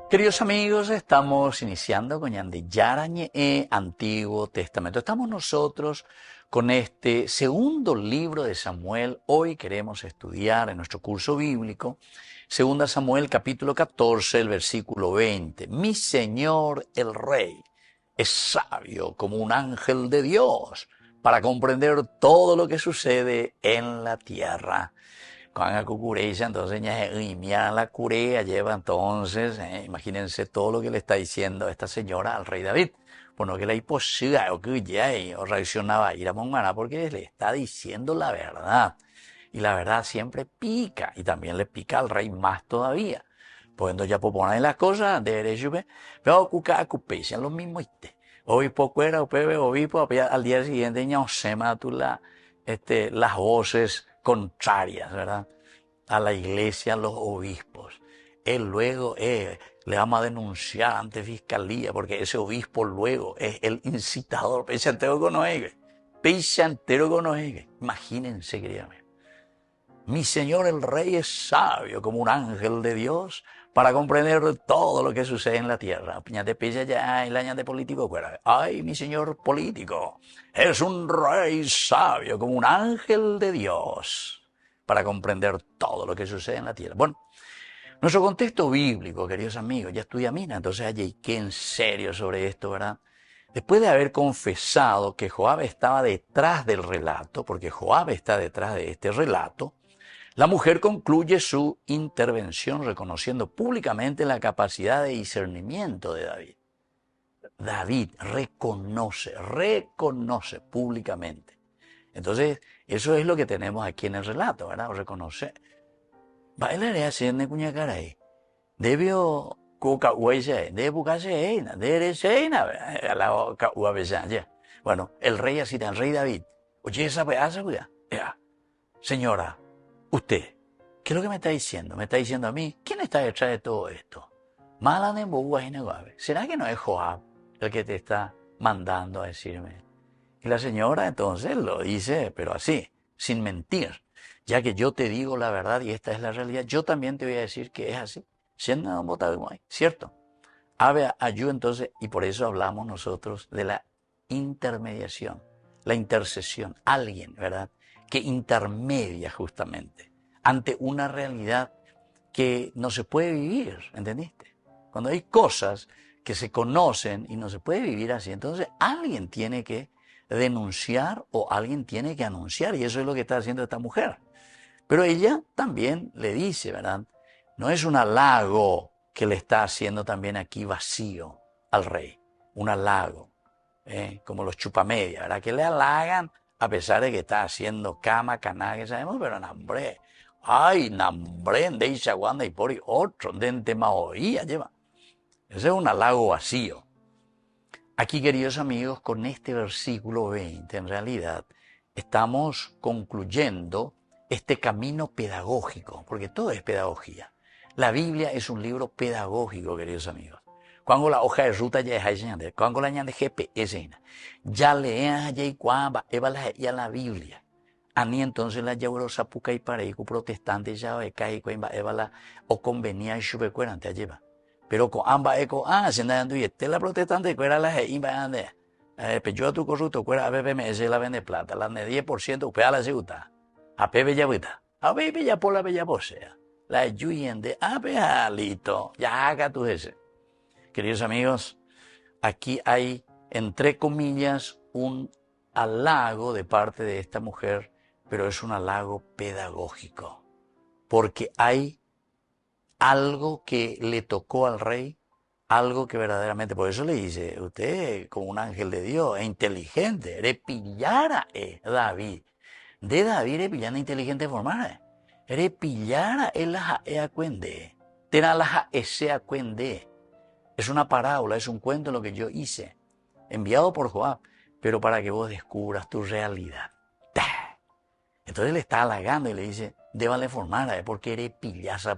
Queridos amigos, estamos iniciando con Yarañe Antiguo Testamento. Estamos nosotros con este segundo libro de Samuel. Hoy queremos estudiar en nuestro curso bíblico, 2 Samuel capítulo 14, el versículo 20. Mi Señor el Rey es sabio como un ángel de Dios para comprender todo lo que sucede en la tierra. Cuando cucureya, entonces ya la curea lleva entonces, imagínense todo lo que le está diciendo esta señora al rey David. Bueno, que la imposible o que ya o reaccionaba a ir a Mongana porque le está diciendo la verdad. Y la verdad siempre pica, y también le pica al rey más todavía. Pues entonces ya poner las cosas de derecho, pero cuca acupesian lo mismo obispo cuera, obispo, al día siguiente ya se matula las voces contrarias, ¿verdad? A la iglesia, a los obispos. Él luego le vamos a denunciar ante fiscalía, porque ese obispo luego es el incitador. Pese entero con Imagínense, queridos. Mi Señor el Rey es sabio como un ángel de Dios para comprender todo lo que sucede en la tierra. Piñate pilla ya el año de político. Ay, mi Señor político, es un rey sabio como un ángel de Dios para comprender todo lo que sucede en la tierra. Bueno, nuestro contexto bíblico, queridos amigos, ya estudia mina, entonces hay que en serio sobre esto, ¿verdad? Después de haber confesado que Joab estaba detrás del relato, porque Joab está detrás de este relato, la mujer concluye su intervención reconociendo públicamente la capacidad de discernimiento de David. David reconoce públicamente. Entonces, eso es lo que tenemos aquí en el relato, ¿verdad? Reconoce. Bailaré haciendo cuña caray. Debió coca huella, de bucaseina, de seina, a la ya. Bueno, el rey así, el rey David. Oye, esa pedazo, ya. Señora, usted, ¿qué es lo que me está diciendo? ¿Me está diciendo a mí? ¿Quién está detrás de todo esto? ¿Será que no es Joab el que te está mandando a decirme? Y la señora entonces lo dice, pero así, sin mentir. Ya que yo te digo la verdad y esta es la realidad, yo también te voy a decir que es así. ¿Cierto? Ayú entonces, y por eso hablamos nosotros de la intermediación, la intercesión, alguien, ¿verdad?, que intermedia justamente ante una realidad que no se puede vivir, ¿entendiste? Cuando hay cosas que se conocen y no se puede vivir así, entonces alguien tiene que denunciar o alguien tiene que anunciar, y eso es lo que está haciendo esta mujer. Pero ella también le dice, ¿verdad?, no es un halago que le está haciendo también aquí vacío al rey, un halago, como los chupamedias, ¿verdad?, que le halagan a pesar de que está haciendo cama, caná, que sabemos, pero nambre, ay, nambre, de Ishaguanda y por otro, de Entemaoía lleva. Ese es un halago vacío. Aquí, queridos amigos, con este versículo 20, en realidad, estamos concluyendo este camino pedagógico, porque todo es pedagogía. La Biblia es un libro pedagógico, queridos amigos. Cuando la hoja de ruta ya es enseñante, cuando la de GPS, ya lean allá y cuamba, ya la Biblia. Ani entonces la yaurosa puca y pareico protestante ya ve cae cuamba la o convenía y chubecuerante lleva. Pero con ambas eco, se anda dando y este la protestante cuera la imba ande. Pecho a tu corrupto cuera a BPMS la vende plata, la de 10% upea la ciudad. A Pepe ya vuelta. A Pepe ya por la bella posea. La yuyende, a pealito, ya haga tu ese. Queridos amigos, aquí hay, entre comillas, un halago de parte de esta mujer, pero es un halago pedagógico, porque hay algo que le tocó al rey, algo que verdaderamente, por eso le dice, usted como un ángel de Dios, es inteligente, le pillara David. De David le pillara inteligente formar, le pillara el acuende, tena la acuende. Es una parábola, es un cuento lo que yo hice, enviado por Joab, pero para que vos descubras tu realidad. Entonces le está halagando y le dice, débale formar, porque eres pillaza,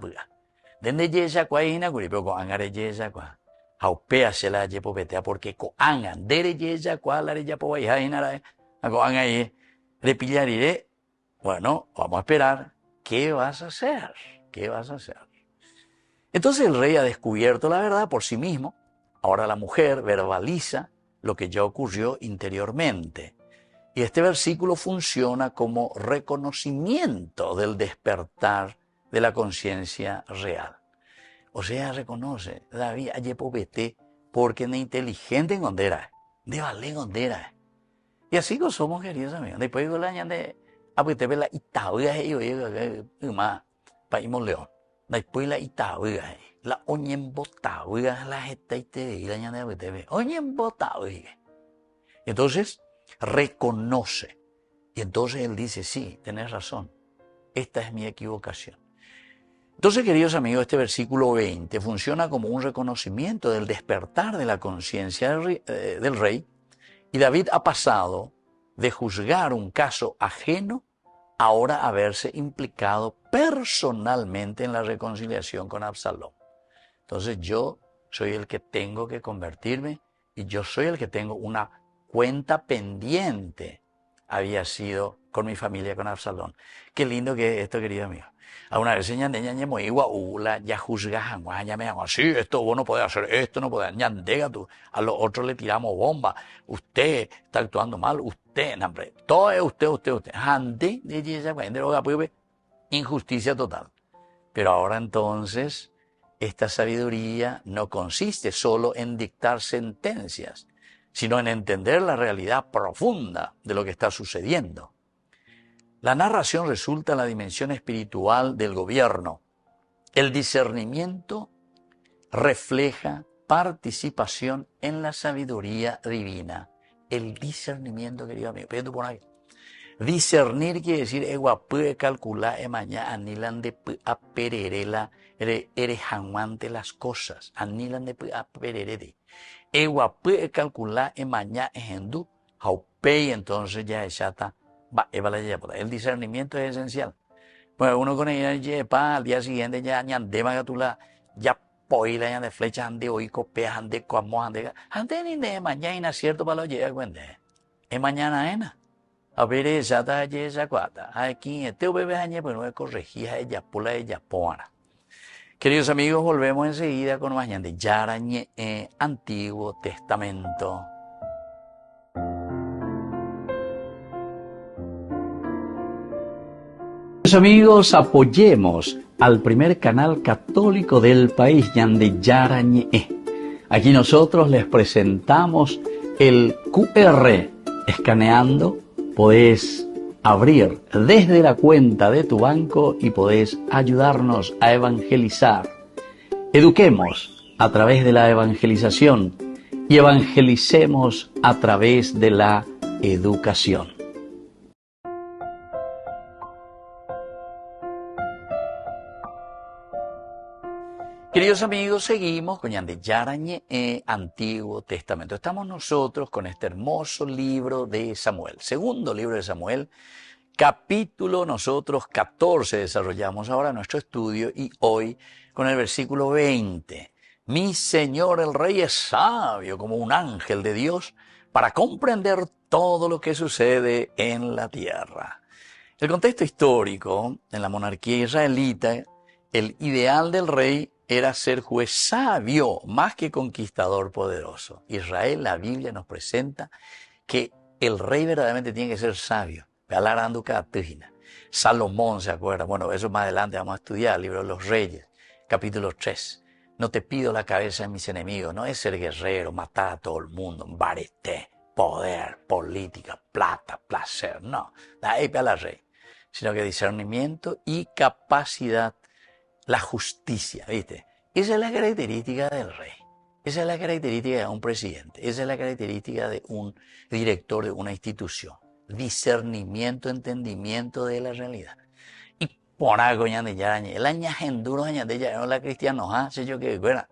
Dende yesa kwa ina kuri, pero con angare yesa kwa. Haupea se la yepo betea, porque con angan, dere yesa kwa la ya po ya ina con anga y repillaré. Bueno, vamos a esperar. ¿Qué vas a hacer? ¿Qué vas a hacer? Entonces el rey ha descubierto la verdad por sí mismo. Ahora la mujer verbaliza lo que ya ocurrió interiormente. Y este versículo funciona como reconocimiento del despertar de la conciencia real. O sea, reconoce, David, ayepo vete, porque de inteligente en ondera, de vale ondera. Y así que somos, queridos amigos. Después de la añade, apetece la Itaúa, más, paímos león. Después la Itaúa, la oñembotaúa, la jeta y te la añade apetece, oñembotaúa. Entonces, reconoce. Y entonces él dice, sí, tenés razón, esta es mi equivocación. Entonces, queridos amigos, este versículo 20 funciona como un reconocimiento del despertar de la conciencia del rey, y David ha pasado de juzgar un caso ajeno ahora a verse implicado personalmente en la reconciliación con Absalón. Entonces yo soy el que tengo que convertirme y yo soy el que tengo una cuenta pendiente. Había sido con mi familia, con Absalón. Qué lindo que es esto, querido amigo. A una vez ya juzgas, sí, esto vos no podés hacer, esto no podés, tú. A los otros le tiramos bomba. Usted está actuando mal, usted, hombre, todo es usted. Injusticia total. Pero ahora entonces, esta sabiduría no consiste solo en dictar sentencias, sino en entender la realidad profunda de lo que está sucediendo. La narración resulta en la dimensión espiritual del gobierno. El discernimiento refleja participación en la sabiduría divina. El discernimiento, querido amigo. Por ahí. Discernir quiere decir, puede calcular, mañana, anilan de a pererela, erejanguante las cosas, anilan de a pererede. Puede calcular, mañana, ejendú, jaupei, entonces ya es chata. El discernimiento es esencial. Pues uno con ella al día siguiente ya ñandema gatula, ya poila ya de flecha ande oico pea ande como ande ni de mañana cierto para lo llega cuente. Es mañana ena. A ver esa ta esa cuata. Aquí este bebé añe pues no es corregida ella pola ella poana. Queridos amigos, volvemos enseguida con mañana de Yarañe Antiguo Testamento. Amigos, apoyemos al primer canal católico del país, Yande Yarañe. Aquí nosotros les presentamos el QR. Escaneando, podés abrir desde la cuenta de tu banco y podés ayudarnos a evangelizar. Eduquemos a través de la evangelización y evangelicemos a través de la educación. Queridos amigos, seguimos con Yande Yarañe, Antiguo Testamento. Estamos nosotros con este hermoso libro de Samuel, segundo libro de Samuel, capítulo nosotros 14 desarrollamos ahora nuestro estudio y hoy con el versículo 20. Mi Señor el Rey es sabio como un ángel de Dios para comprender todo lo que sucede en la tierra. El contexto histórico en la monarquía israelita, el ideal del rey era ser juez sabio más que conquistador poderoso. Israel, la Biblia nos presenta que el rey verdaderamente tiene que ser sabio. Salomón, ¿se acuerda? Bueno, eso más adelante vamos a estudiar, el libro de los Reyes, capítulo 3. No te pido la cabeza de mis enemigos, no es ser guerrero, matar a todo el mundo, barete, poder, política, plata, placer, no. Ahí para la rey. Sino que discernimiento y capacidad. La justicia, ¿viste? Esa es la característica del rey. Esa es la característica de un presidente. Esa es la característica de un director de una institución. Discernimiento, entendimiento de la realidad. Y por algo ya de yarañe. El año enduro año de ya no la cristianos, ¿ah? Sé yo que fuera.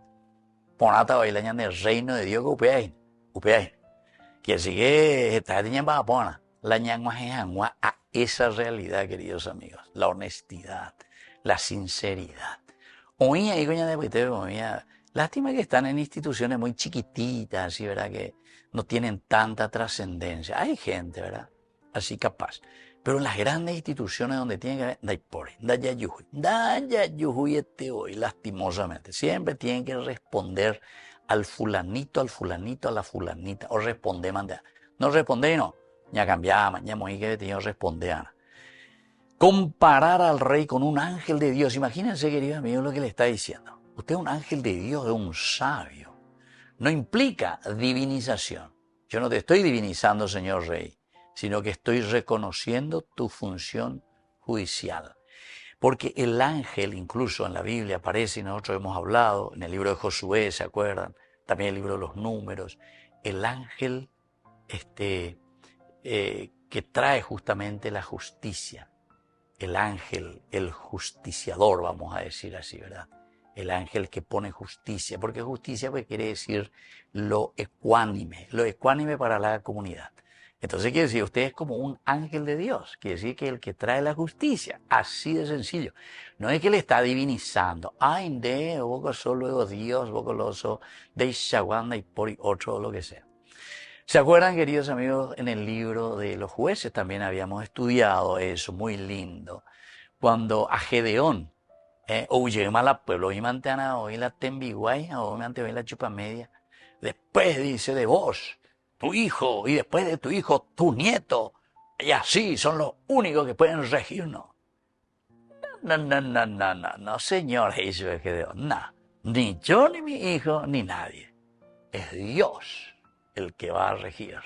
Por nada el año del reino de Dios que upeain. Que sigue está de va a poner. La ñangua a esa realidad, queridos amigos. La honestidad. La sinceridad. Oía, y coña de oía, lástima que están en instituciones muy chiquititas, así, ¿verdad? Que no tienen tanta trascendencia. Hay gente, ¿verdad? Así capaz. Pero en las grandes instituciones donde tiene que haber, dayayujuy hoy, lastimosamente, siempre tienen que responder al fulanito, a la fulanita, o responder, no responde y no, ya cambiamos, ya muy que tenía que responder. Comparar al rey con un ángel de Dios, imagínense, queridos amigos, lo que le está diciendo. Usted es un ángel de Dios, es un sabio. No implica divinización. Yo no te estoy divinizando, señor rey, sino que estoy reconociendo tu función judicial. Porque el ángel, incluso en la Biblia aparece, y nosotros hemos hablado, en el libro de Josué, ¿se acuerdan? También el libro de los Números. El ángel que trae justamente la justicia. El ángel, el justiciador, vamos a decir así, ¿verdad? El ángel que pone justicia, porque justicia pues, quiere decir lo ecuánime para la comunidad. Entonces quiere decir, usted es como un ángel de Dios, quiere decir que el que trae la justicia, así de sencillo. No es que le está divinizando, ay, de, vos sos luego Dios, vos sos de Shawanda y por otro o lo que sea. ¿Se acuerdan, queridos amigos, en el libro de los jueces también habíamos estudiado eso, muy lindo, cuando a Gedeón, oye, mala pueblo, y mantana hoy la tembiguay, o mante hoy la chupa media, después dice de vos, tu hijo, y después de tu hijo, tu nieto, y así son los únicos que pueden regirnos. No, señor Jesús de Gedeón, no, ni yo, ni mi hijo, ni nadie. Es Dios el que va a regir.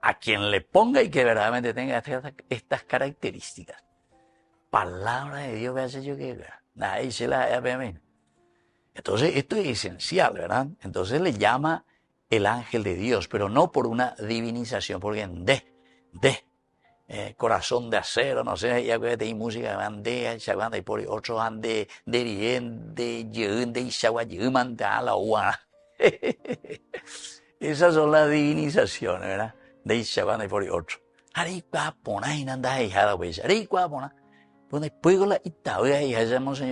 A quien le ponga y que verdaderamente tenga estas características. Palabra de Dios que hace yo que nadie se la Entonces esto es esencial, ¿verdad? Entonces le llama el ángel de Dios, pero no por una divinización, porque en corazón de acero, no sé, ya que hay música, ande, chavanda y por otros ande, de yende y chaguayumante a la uana. Esas son las divinizaciones, ¿verdad? De Ishabana y por otro. Arikwa pona y nanda y jada pues. Arikwa pona. Pues después con la itabia y hacemos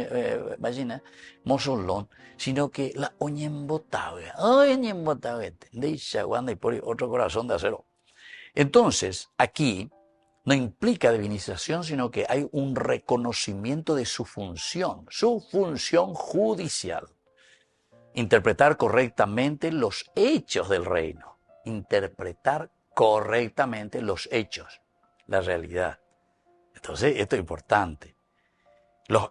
vagina mosolón, sino que la oñembotabia. Oñembotabia. De Ishabana y por otro corazón de acero. Entonces, aquí no implica divinización, sino que hay un reconocimiento de su función judicial. Interpretar correctamente los hechos del reino. Interpretar correctamente los hechos, la realidad. Entonces, esto es importante.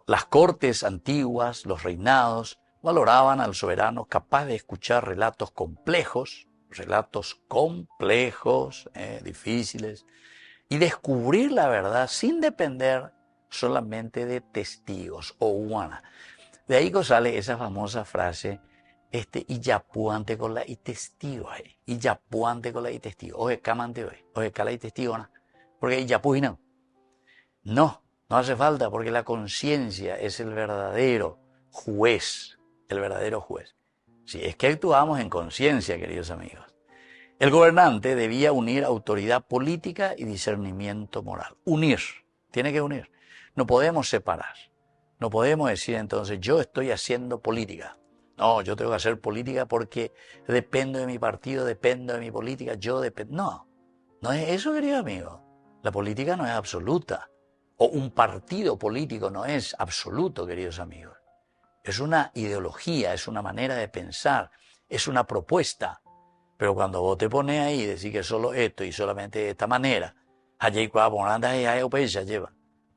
Las cortes antiguas, los reinados, valoraban al soberano capaz de escuchar relatos complejos, difíciles, y descubrir la verdad sin depender solamente de testigos o humanas. De ahí sale esa famosa frase, iyapuante con la y testigo ahí, iyapuante con la y testigo, oye, camante hoy, oye, cala y testigo, ¿no? Porque iyapuy no. No hace falta, porque la conciencia es el verdadero juez, Si es que actuamos en conciencia, queridos amigos. El gobernante debía unir autoridad política y discernimiento moral. Unir, tiene que unir. No podemos separar. No podemos decir entonces, yo estoy haciendo política. No, yo tengo que hacer política porque dependo de mi partido, dependo de mi política, yo dependo. No es eso, querido amigo. La política no es absoluta. O un partido político no es absoluto, queridos amigos. Es una ideología, es una manera de pensar, es una propuesta. Pero cuando vos te pones ahí y decís que solo esto y solamente de esta manera, allí ya lleva.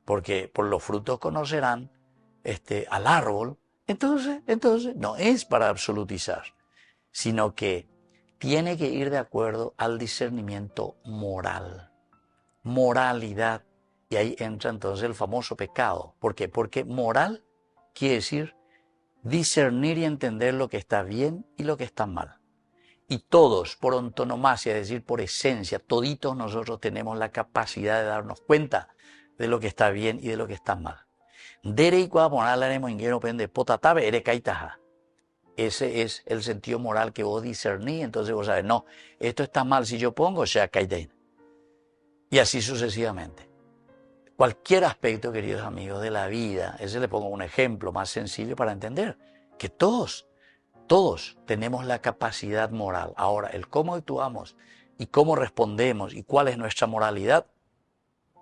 Porque por los frutos conocerán al árbol. Entonces, no es para absolutizar, sino que tiene que ir de acuerdo al discernimiento moral. Moralidad. Y ahí entra entonces el famoso pecado. ¿Por qué? Porque moral quiere decir discernir y entender lo que está bien y lo que está mal. Y todos, por antonomasia, es decir, por esencia, toditos nosotros tenemos la capacidad de darnos cuenta de lo que está bien y de lo que está mal. Ese es el sentido moral que vos discernís. Entonces vos sabés, no, esto está mal si yo pongo, sea kaitein. Y así sucesivamente. Cualquier aspecto, queridos amigos, de la vida, ese le pongo un ejemplo más sencillo para entender, que todos tenemos la capacidad moral. Ahora, el cómo actuamos y cómo respondemos y cuál es nuestra moralidad,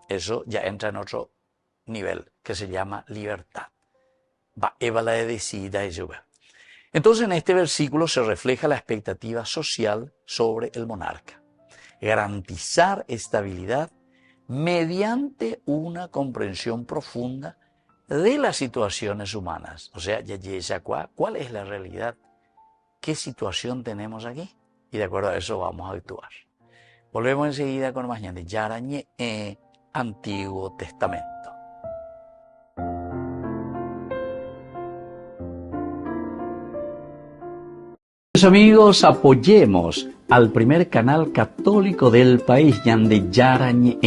eso ya entra en otro nivel que se llama libertad. Va, Eva la decida y sube. Entonces en este versículo se refleja la expectativa social sobre el monarca. Garantizar estabilidad mediante una comprensión profunda de las situaciones humanas. O sea, ¿cuál es la realidad? ¿Qué situación tenemos aquí? Y de acuerdo a eso vamos a actuar. Volvemos enseguida con más de Yarañe, Antiguo Testamento. Amigos, apoyemos al primer canal católico del país, Yande Yarañe.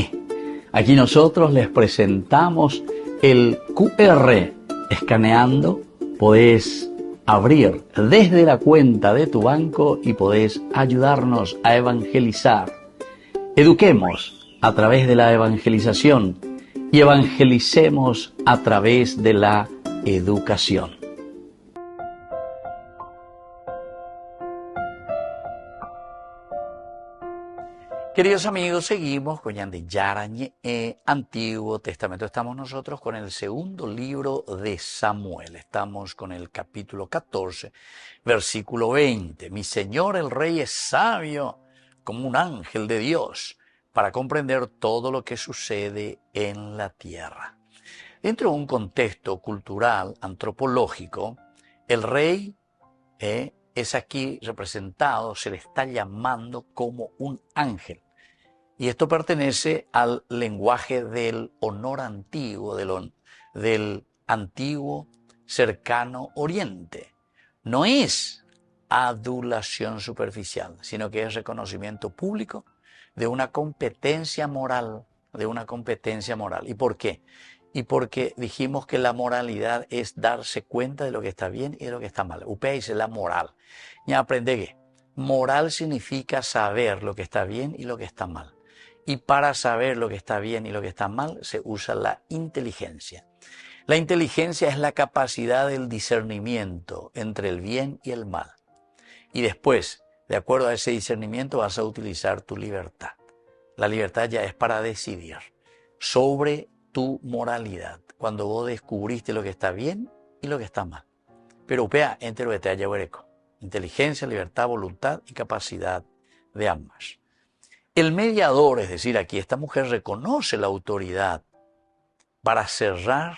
Aquí nosotros les presentamos el QR. Escaneando, podés abrir desde la cuenta de tu banco y podés ayudarnos a evangelizar. Eduquemos a través de la evangelización y evangelicemos a través de la educación. Queridos amigos, seguimos con Yande Yarañe, Antiguo Testamento. Estamos nosotros con el segundo libro de Samuel. Estamos con el capítulo 14, versículo 20. Mi Señor el Rey es sabio como un ángel de Dios para comprender todo lo que sucede en la tierra. Dentro de un contexto cultural, antropológico, el rey es aquí representado, se le está llamando como un ángel. Y esto pertenece al lenguaje del honor antiguo, del antiguo cercano oriente. No es adulación superficial, sino que es reconocimiento público de una competencia moral, ¿Y por qué? Y porque dijimos que la moralidad es darse cuenta de lo que está bien y de lo que está mal. Upea dice la moral. Ya aprende que moral significa saber lo que está bien y lo que está mal. Y para saber lo que está bien y lo que está mal se usa la inteligencia. La inteligencia es la capacidad del discernimiento entre el bien y el mal. Y después, de acuerdo a ese discernimiento, vas a utilizar tu libertad. La libertad ya es para decidir sobre tu moralidad, cuando vos descubriste lo que está bien y lo que está mal. Pero upea entero te haya huereco. Inteligencia, libertad, voluntad y capacidad de ambas. El mediador, es decir, aquí esta mujer reconoce la autoridad para cerrar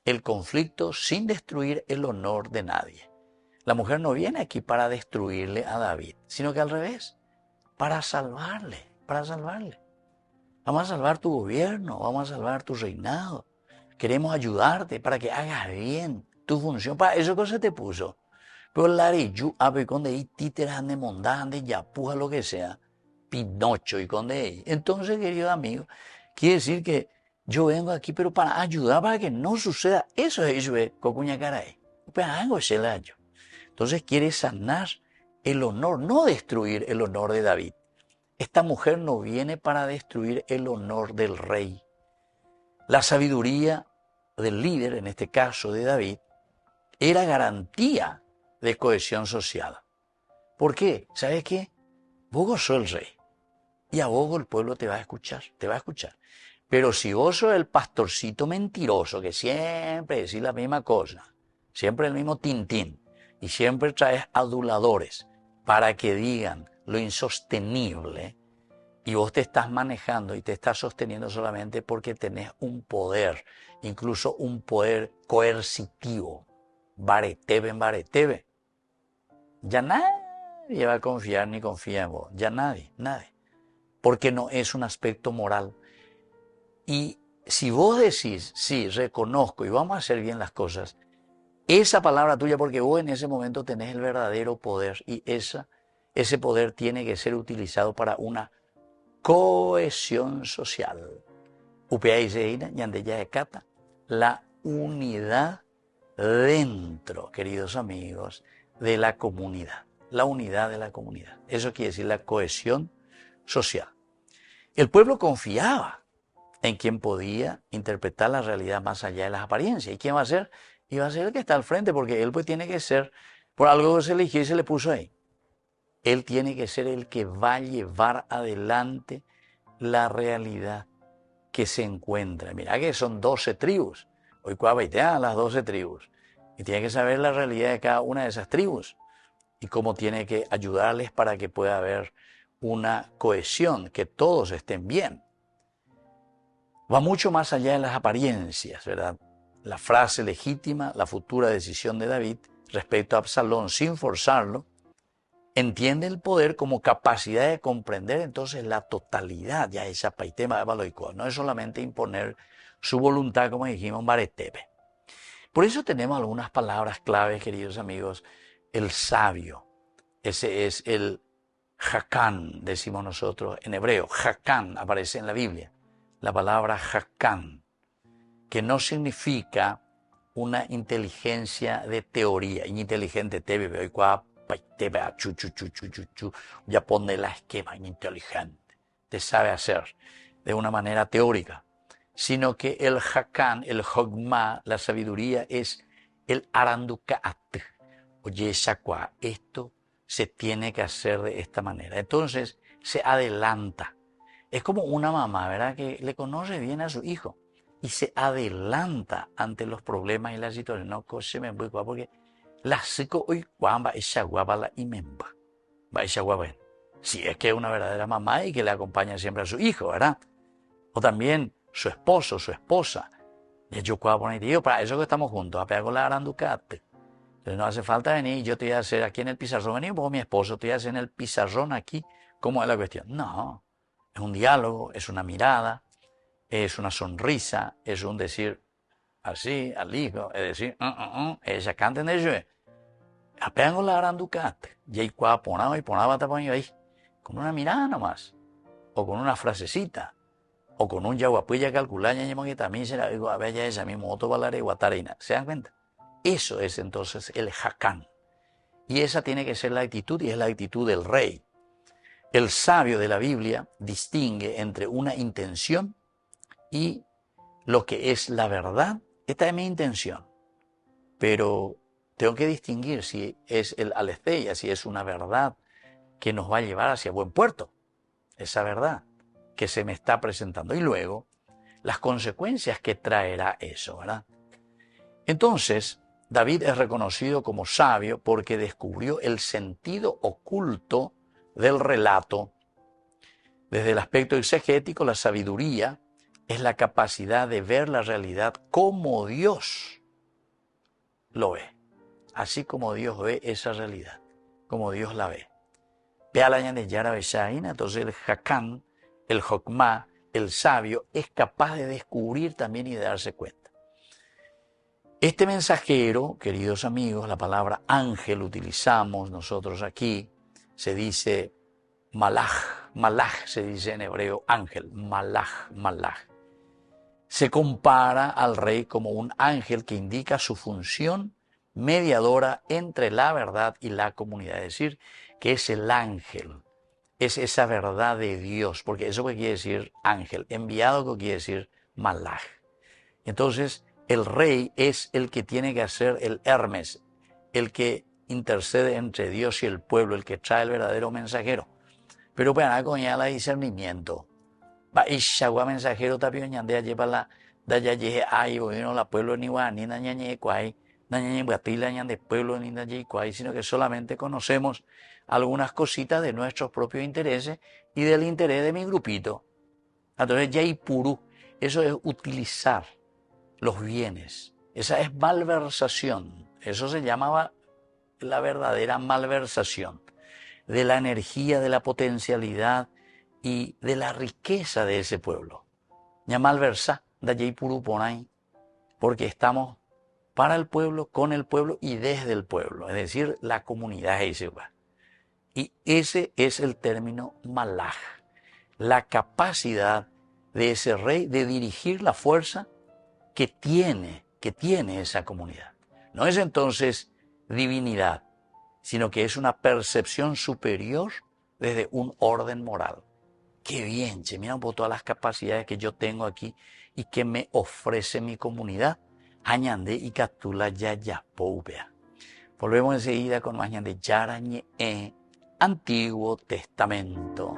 el conflicto sin destruir el honor de nadie. La mujer no viene aquí para destruirle a David, sino que al revés, para salvarle. Vamos a salvar tu gobierno, vamos a salvar tu reinado. Queremos ayudarte para que hagas bien tu función. Para eso que se te puso. Pero Lariyu, con ahí títeres ande mondande, ya puja lo que sea, Pinocho y con de ahí. Entonces, querido amigo, quiere decir que yo vengo aquí, pero para ayudar, para que no suceda eso es eso, cocuña caray. Pues hago ese layo. Entonces quiere sanar el honor, no destruir el honor de David. Esta mujer no viene para destruir el honor del rey. La sabiduría del líder, en este caso de David, era garantía de cohesión social. ¿Por qué? ¿Sabes qué? Vos sos el rey y a vos el pueblo te va a escuchar. Pero si vos sos el pastorcito mentiroso que siempre decís la misma cosa, siempre el mismo tintín y siempre traes aduladores para que digan lo insostenible y vos te estás manejando y te estás sosteniendo solamente porque tenés un poder, incluso un poder coercitivo, baretebe, ya nadie va a confiar ni confía en vos, ya nadie, porque no es un aspecto moral. Y si vos decís, sí, reconozco y vamos a hacer bien las cosas, esa palabra tuya, porque vos en ese momento tenés el verdadero poder y ese poder tiene que ser utilizado para una cohesión social. La unidad dentro, queridos amigos, de la comunidad. La unidad de la comunidad. Eso quiere decir la cohesión social. El pueblo confiaba en quien podía interpretar la realidad más allá de las apariencias. ¿Y quién va a ser? Y va a ser el que está al frente, porque él pues tiene que ser, por algo que se eligió y se le puso ahí. Él tiene que ser el que va a llevar adelante la realidad que se encuentran. Mira que son 12 tribus. Hoy cuabaitea las 12 tribus. Y tiene que saber la realidad de cada una de esas tribus y cómo tiene que ayudarles para que pueda haber una cohesión, que todos estén bien. Va mucho más allá de las apariencias, ¿verdad? La frase legítima, la futura decisión de David respecto a Absalón sin forzarlo, entiende el poder como capacidad de comprender entonces la totalidad, ya esa paitema de Baloicoa. No es solamente imponer su voluntad, como dijimos, en Baretepe. Por eso tenemos algunas palabras claves, queridos amigos. El sabio, ese es el Hakán, decimos nosotros en hebreo. Hakán aparece en la Biblia. La palabra Hakán, que no significa una inteligencia de teoría. Inteligente ya pone la esquema inteligente. Te sabe hacer de una manera teórica. Sino que el Hakán, el Hogma, la sabiduría es el Arandukaat. Oye, Shakwa, esto se tiene que hacer de esta manera. Entonces se adelanta. Es como una mamá, ¿verdad? Que le conoce bien a su hijo y se adelanta ante los problemas y las situaciones. No, porque la psico hoy cuamba esa guapa la imemba. Va esa guapa. Si es que es una verdadera mamá y que le acompaña siempre a su hijo, ¿verdad? O también su esposo, su esposa. Y yo puedo poner, tío, para eso que estamos juntos, a pegar con la aranducate. Entonces no hace falta venir, yo te voy a hacer aquí en el pizarrón, venir vos, mi esposo, te voy a hacer en el pizarrón aquí. ¿Cómo es la cuestión? No, es un diálogo, es una mirada, es una sonrisa, es un decir así al hijo, es decir, ella canta en ello. Apegan con la aranducate, y ahí cuando ponaba y ponaba tapaño ahí, con una mirada nomás, o con una frasecita, o con un yaguapuya calculaña, que también se la digo, a ver, ya esa mismo otro balare guatarina. ¿Se dan cuenta? Eso es entonces el Hakán. Y esa tiene que ser la actitud, y es la actitud del rey. El sabio de la Biblia distingue entre una intención y lo que es la verdad. Esta es mi intención, pero tengo que distinguir si es el aletheia, si es una verdad que nos va a llevar hacia buen puerto, esa verdad que se me está presentando, y luego las consecuencias que traerá eso, ¿verdad? Entonces, David es reconocido como sabio porque descubrió el sentido oculto del relato. Desde el aspecto exegético, la sabiduría es la capacidad de ver la realidad como Dios lo ve, así como Dios ve esa realidad, como Dios la ve. Entonces el Hakán, el Hokmah, el sabio, es capaz de descubrir también y de darse cuenta. Este mensajero, queridos amigos, la palabra ángel utilizamos nosotros aquí, se dice malach, malach se dice en hebreo ángel, malach, malach. Se compara al rey como un ángel que indica su función mediadora entre la verdad y la comunidad, es decir, que es el ángel, es esa verdad de Dios, porque eso que quiere decir ángel, enviado que quiere decir malach. Entonces, el rey es el que tiene que hacer el Hermes, el que intercede entre Dios y el pueblo, el que trae el verdadero mensajero. Pero para coñar la discernimiento. Va ishagua mensajero tapio ñandea lleva la da ya llegue ay bueno la pueblo ni guay ni nañañe cuay nañañe batila ñande pueblo ni nañañe cuay, sino que solamente conocemos algunas cositas de nuestros propios intereses y del interés de mi grupito. Entonces ya purú, eso es utilizar los bienes. Esa es malversación. Eso se llamaba la verdadera malversación de la energía, de la potencialidad y de la riqueza de ese pueblo. Ya malversa, da puru ponay, porque estamos para el pueblo, con el pueblo y desde el pueblo, es decir, la comunidad ese. Y ese es el término malaj, la capacidad de ese rey de dirigir la fuerza que tiene esa comunidad. No es entonces divinidad, sino que es una percepción superior desde un orden moral. Qué bien, che, mira un poco todas las capacidades que yo tengo aquí y que me ofrece mi comunidad. Añande y catula ya ya poupea. Volvemos enseguida con más de Yarañe, Antiguo Testamento.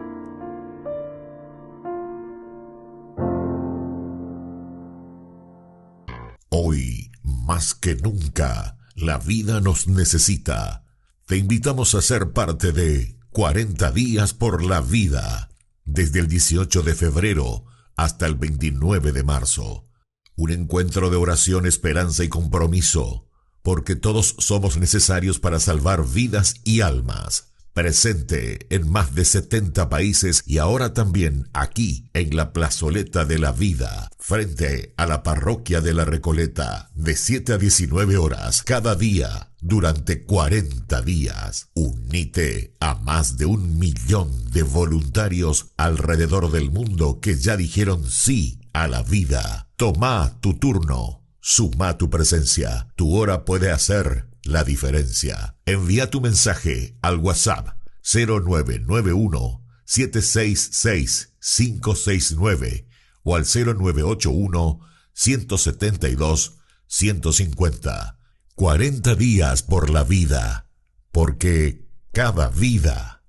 Más que nunca, la vida nos necesita. Te invitamos a ser parte de 40 días por la vida, desde el 18 de febrero hasta el 29 de marzo. Un encuentro de oración, esperanza y compromiso, porque todos somos necesarios para salvar vidas y almas. Presente en más de 70 países y ahora también aquí en la Plazoleta de la Vida, frente a la Parroquia de la Recoleta, de 7 a 19 horas cada día durante 40 días. Unite a más de 1.000.000 de voluntarios alrededor del mundo que ya dijeron sí a la vida. Toma tu turno. Suma tu presencia. Tu hora puede hacer la diferencia. Envía tu mensaje al WhatsApp 0991 766 569 o al 0981 172 150. 40 días por la vida, porque cada vida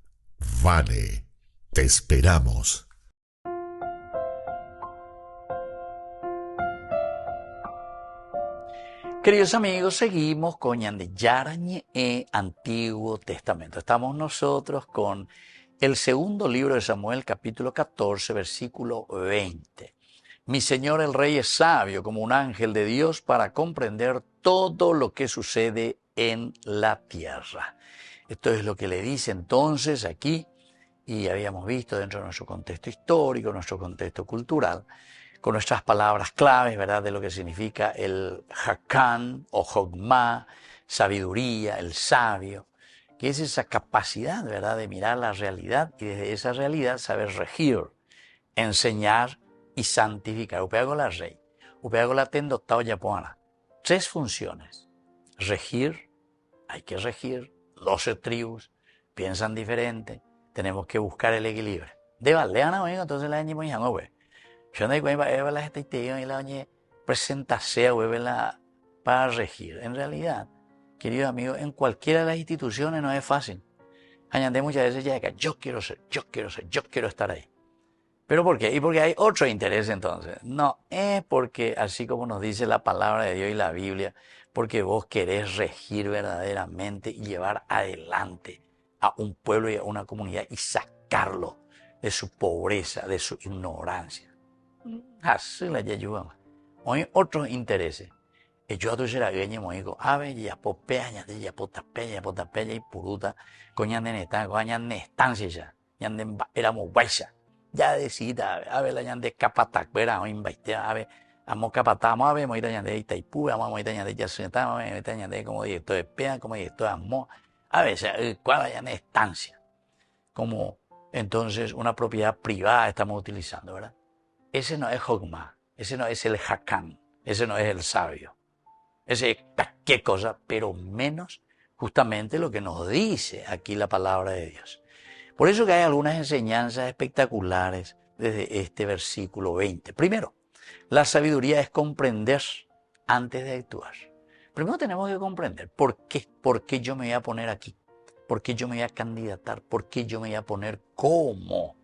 vale. Te esperamos. Queridos amigos, seguimos con Yarañe Antiguo Testamento. Estamos nosotros con el segundo libro de Samuel, capítulo 14, versículo 20. Mi Señor el Rey es sabio como un ángel de Dios para comprender todo lo que sucede en la tierra. Esto es lo que le dice entonces aquí, y habíamos visto dentro de nuestro contexto histórico, nuestro contexto cultural, con nuestras palabras claves, ¿verdad?, de lo que significa el Hakán o Jogma, sabiduría, el sabio, que es esa capacidad, ¿verdad?, de mirar la realidad y desde esa realidad saber regir, enseñar y santificar. Upeago la rey, upeago la tendotao yapoana. 3 funciones. Regir, hay que regir, 12 tribus, piensan diferente, tenemos que buscar el equilibrio. De valdeana, oiga, entonces la año muy hangover. Yo no digo, la gente y la presentación para regir. En realidad, queridos amigos, en cualquiera de las instituciones no es fácil. Añade muchas veces ya que yo quiero estar ahí. ¿Pero por qué? Y porque hay otro interés entonces. No es porque, así como nos dice la palabra de Dios y la Biblia, porque vos querés regir verdaderamente y llevar adelante a un pueblo y a una comunidad y sacarlo de su pobreza, de su ignorancia. Así la ayuda. Hoy otros intereses. Yo a tu será gañe moico, ave ya popea ya potapea y puruta coñan de neta, coñan de estancia ya, ñan de éramos guaisa. Ya decida, ave la ñan de capatacuera o invaite, ave amo capatamos, ave moita ñan de Itaipú, vamos moita ñan de Yacinta, moita ñan de como esto de pea, como esto de amor, a veces cuál ñan de estancia, como entonces una propiedad privada estamos utilizando, ¿verdad? Ese no es Jogma, ese no es el Hakán, ese no es el sabio. Ese es qué cosa, pero menos justamente lo que nos dice aquí la palabra de Dios. Por eso que hay algunas enseñanzas espectaculares desde este versículo 20. Primero, la sabiduría es comprender antes de actuar. Primero tenemos que comprender por qué yo me voy a poner aquí, por qué yo me voy a candidatar, por qué yo me voy a poner como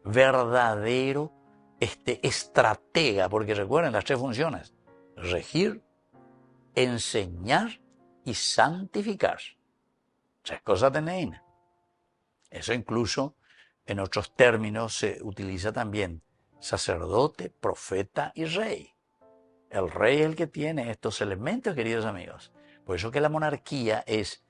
verdadero estratega, porque recuerden las 3 funciones: regir, enseñar y santificar. 3 cosas tenéis. Eso incluso en otros términos se utiliza también sacerdote, profeta y rey. El rey es el que tiene estos elementos, queridos amigos. Por eso que la monarquía es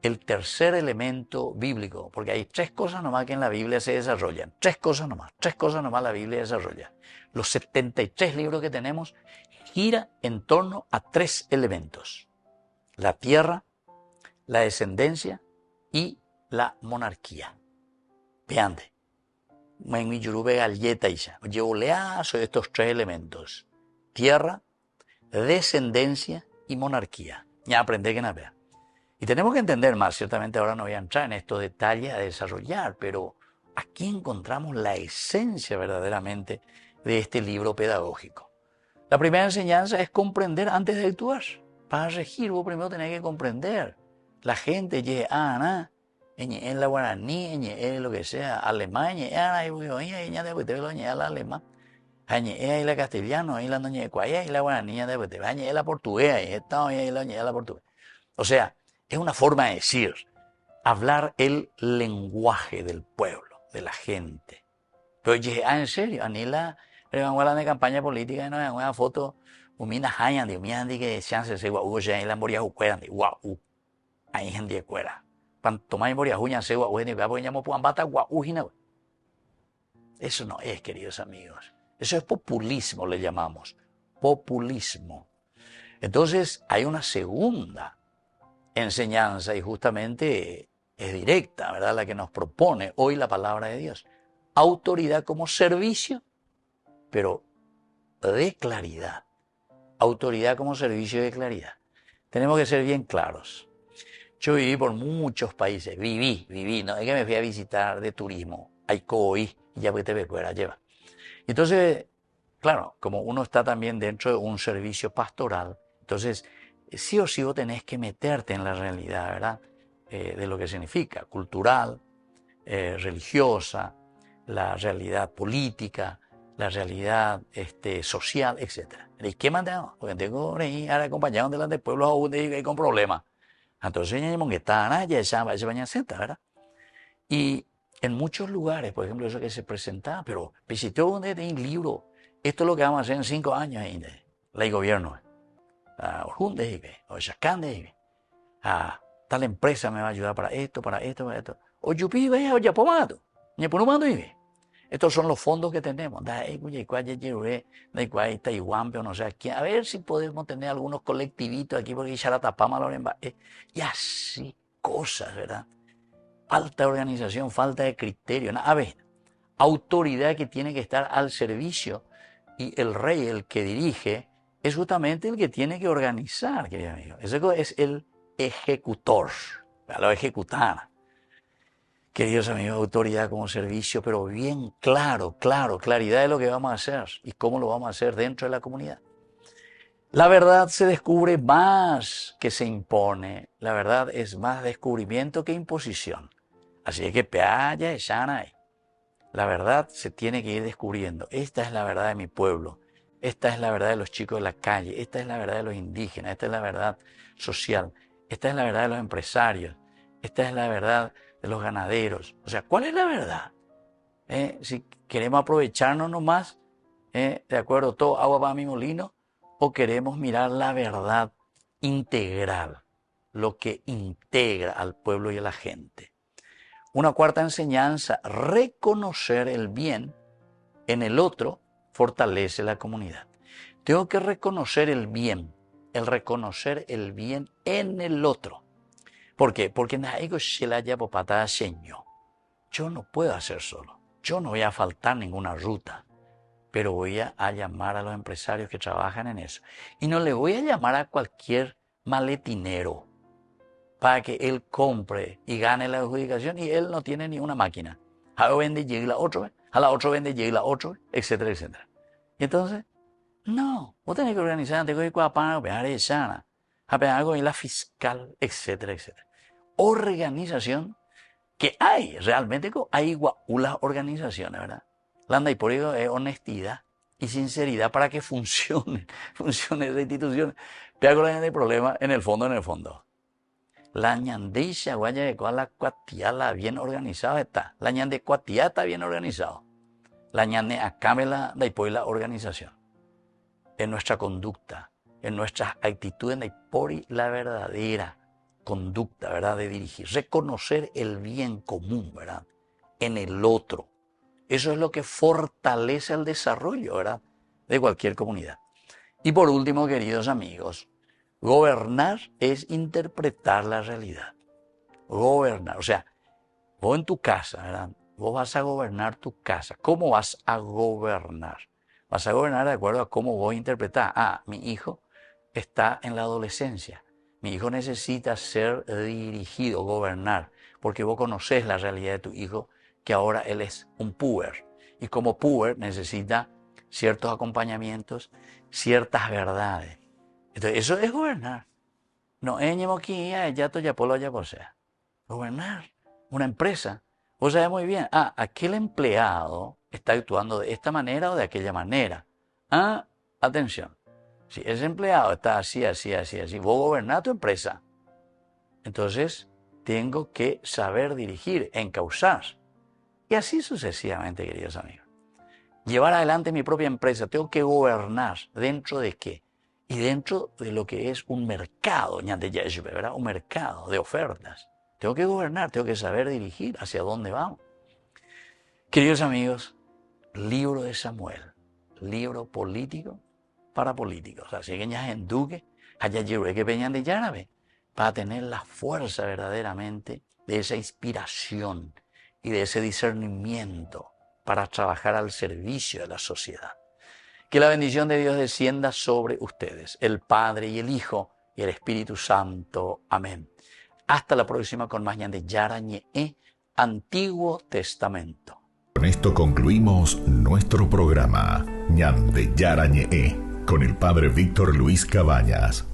el tercer elemento bíblico, porque hay 3 cosas nomás que en la Biblia se desarrollan. 3 cosas nomás la Biblia desarrolla. Los 73 libros que tenemos gira en torno a 3 elementos: la tierra, la descendencia y la monarquía. Vean, mi yurube galleta isha. Llevo leazo de estos 3 elementos: tierra, descendencia y monarquía. Ya aprendí que nada. Y tenemos que entender más, ciertamente ahora no voy a entrar en estos detalles a desarrollar, pero aquí encontramos la esencia verdaderamente de este libro pedagógico. La primera enseñanza es comprender antes de actuar. Para regir, vos primero tenés que comprender. La gente en la guaraní, en lo que sea, alemán, alemán. Ahí la castellano, ahí la doña de cuaya, ahí la guaraní, ahí la portuguesa, ahí la portuguesa. O sea, es una forma de decir, hablar el lenguaje del pueblo, de la gente. Pero dije, en serio, Anila, la de campaña política, no es una foto, umina hayan, de umina que chance se guau, ya en la moria juquera, de guau, ahí gente cuera. Cuando tomáis moria juña se guau, ni va porque llamo puan bata guau, hina. Eso no es, queridos amigos. Eso es populismo, le llamamos. Populismo. Entonces, hay una segunda enseñanza y justamente es directa, ¿verdad? La que nos propone hoy la palabra de Dios. Autoridad como servicio, pero de claridad. Autoridad como servicio de claridad. Tenemos que ser bien claros. Yo viví por muchos países, viví, no es que me fui a visitar de turismo, Aicoí, y ya te vecuera, lleva. Entonces, claro, como uno está también dentro de un servicio pastoral, entonces sí o sí vos tenés que meterte en la realidad, ¿verdad? De lo que significa, cultural, religiosa, la realidad política, la realidad social, etc. ¿Y qué mandamos? Porque tengo ahí acompañado de pueblos aún con problemas. Entonces, ¿verdad? Y en muchos lugares, por ejemplo, eso que se presentaba, pero visitó un libro, esto es lo que vamos a hacer en 5 años ainda, el gobierno. O tal empresa me va a ayudar para esto, para esto, para esto. O yupi, o ya pomado, ni por un mando. Estos son los fondos que tenemos. A ver si podemos tener algunos colectivitos aquí, porque ya la tapamos y así, cosas, ¿verdad? Falta de organización, falta de criterio. A ver, autoridad que tiene que estar al servicio y el rey, el que dirige, es justamente el que tiene que organizar, querido amigo. Ese es el ejecutor, lo ejecutar. Queridos amigos, autoridad como servicio, pero bien claridad de lo que vamos a hacer y cómo lo vamos a hacer dentro de la comunidad. La verdad se descubre más que se impone. La verdad es más descubrimiento que imposición. Así que peaya y shana. La verdad se tiene que ir descubriendo. Esta es la verdad de mi pueblo. Esta es la verdad de los chicos de la calle. Esta es la verdad de los indígenas. Esta es la verdad social. Esta es la verdad de los empresarios. Esta es la verdad de los ganaderos. O sea, ¿cuál es la verdad? Si queremos aprovecharnos nomás, de acuerdo, todo agua para mi molino, o queremos mirar la verdad integral, lo que integra al pueblo y a la gente. Una cuarta enseñanza, reconocer el bien en el otro fortalece la comunidad. Tengo que reconocer el reconocer el bien en el otro. ¿Por qué? Porque yo no puedo hacer solo. Yo no voy a faltar ninguna ruta, pero voy a llamar a los empresarios que trabajan en eso. Y no le voy a llamar a cualquier maletinero para que él compre y gane la adjudicación y él no tiene ni una máquina. A la vende llega la otro, a la otro vende llega la otro, etcétera, etcétera. Y entonces, no, vos tenés que organizar antes de algo en la fiscal, etcétera, etcétera. Organización que hay, realmente hay las organizaciones, ¿verdad? Landa y por ello es honestidad y sinceridad para que funcione esa institución. Pero con el problema, en el fondo. La ñandeixa guaya de la cuatiala bien organizada está. La ñande cuatia está bien organizado. La ñande acámela de la organización. En nuestra conducta, en nuestras actitudes, de por la verdadera conducta, ¿verdad? De dirigir. Reconocer el bien común, ¿verdad? En el otro. Eso es lo que fortalece el desarrollo, ¿verdad? De cualquier comunidad. Y por último, queridos amigos, gobernar es interpretar la realidad. Gobernar, o sea, vos en tu casa, ¿verdad? Vos vas a gobernar tu casa. ¿Cómo vas a gobernar? Vas a gobernar de acuerdo a cómo vos interpretás. Mi hijo está en la adolescencia. Mi hijo necesita ser dirigido, gobernar, porque vos conocés la realidad de tu hijo, que ahora él es un puber. Y como puber necesita ciertos acompañamientos, ciertas verdades. Entonces, eso es gobernar. No es gobernar una empresa. Vos sabés muy bien, aquel empleado está actuando de esta manera o de aquella manera. Ah, atención, si ese empleado está así, vos gobernás tu empresa, entonces tengo que saber dirigir, encauzar. Y así sucesivamente, queridos amigos. Llevar adelante mi propia empresa, tengo que gobernar. ¿Dentro de qué? Y dentro de lo que es un mercado, ¿verdad? Un mercado de ofertas. Tengo que gobernar, tengo que saber dirigir hacia dónde vamos. Queridos amigos, libro de Samuel, libro político para políticos. Así que ya en Duque, allá que peñan de Yárabe, para tener la fuerza verdaderamente de esa inspiración y de ese discernimiento para trabajar al servicio de la sociedad. Que la bendición de Dios descienda sobre ustedes, el Padre y el Hijo y el Espíritu Santo. Amén. Hasta la próxima con más de Yarañe, Antiguo Testamento. Con esto concluimos nuestro programa Ñande Yarañe con el Padre Víctor Luis Cabañas.